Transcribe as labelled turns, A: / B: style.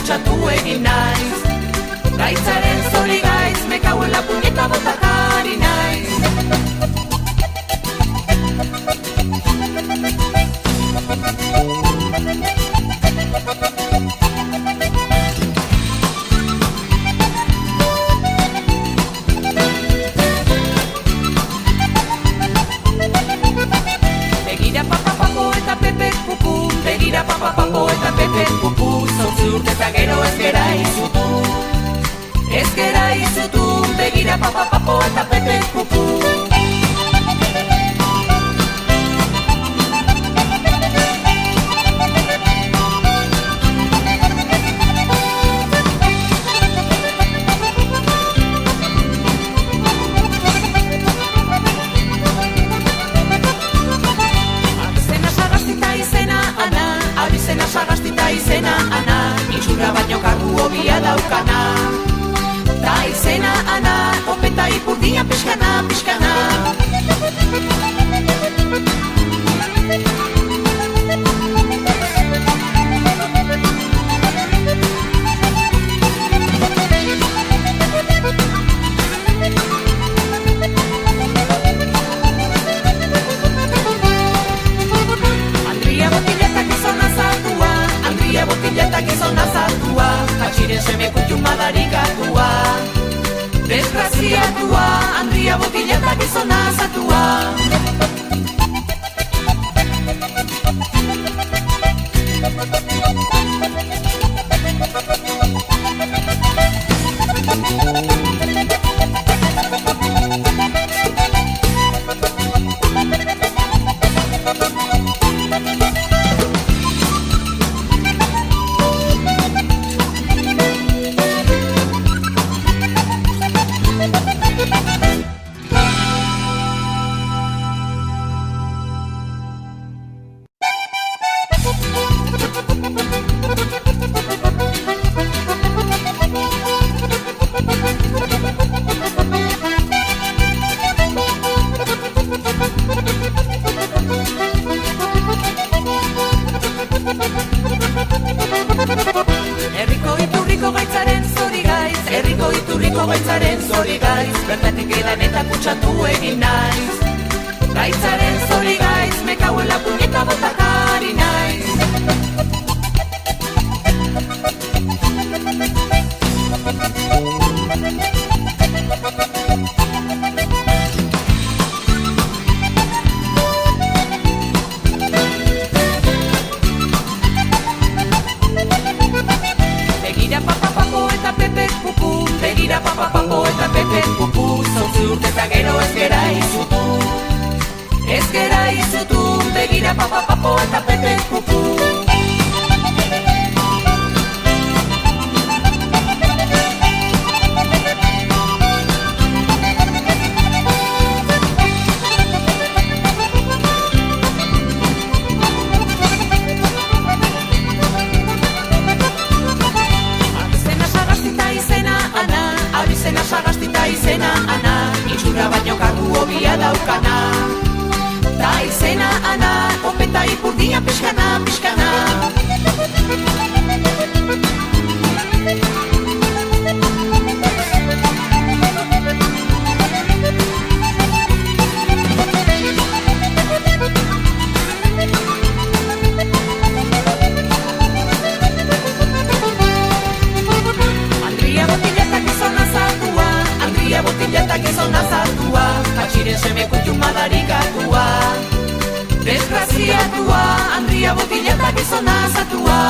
A: kutsatu egin naiz. Gaitzaren zori gaitz, mekauen lapuneta botakari naiz. Begira papapapo eta pepek pupu, begira papapapo eta pepek pupu, zortzi urte eta gero ez gera izutu. Ez gera izutu, begira papapapo eta pepek pupu. Abizena sagastita izena ana, itxura baino kargu hobia daukana. Ta izena ana, opeta ipurdia pixkana, pixkana. Botilleta gizona zartua, katxiren seme kutu madarikatua. Desgraziatua, Andria botilleta gizona zartua. Gaitzaren zori gaitz, bertatik edan eta kutsatu egin naiz. Gaitzaren zori gaitz, mekauen lapuneta botakari naiz. Begira papapapo eta pepek pupu, begira papapapo eta pepek pupu, zortzi urte eta gero ez gera izutu. Ez gera izutu, begira papapapo eta pepek pupu. Abizena sagastita izena ana, itxura baino kargu hobia daukana. Ta izena ana, opeta ipurdia pixkana, pixkana. Botilleta gizona zartua, katxiren seme kutu madarikatua. Desgraziatua, Andria botilleta gizona zartua.